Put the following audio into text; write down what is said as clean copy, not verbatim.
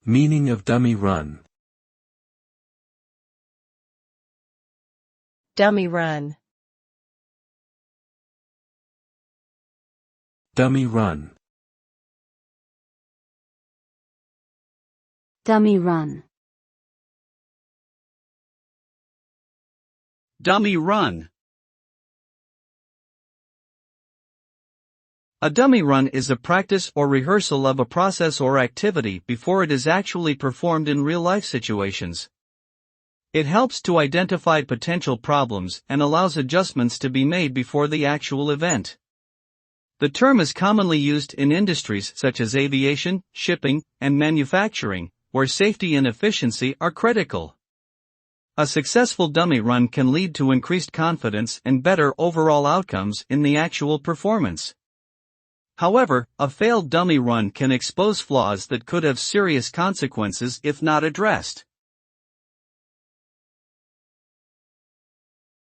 Meaning of dummy run. Dummy run. Dummy run. Dummy run. Dummy run. A dummy run is a practice or rehearsal of a process or activity before it is actually performed in real-life situations. It helps to identify potential problems and allows adjustments to be made before the actual event. The term is commonly used in industries such as aviation, shipping, and manufacturing, where safety and efficiency are critical. A successful dummy run can lead to increased confidence and better overall outcomes in the actual performance. However, a failed dummy run can expose flaws that could have serious consequences if not addressed.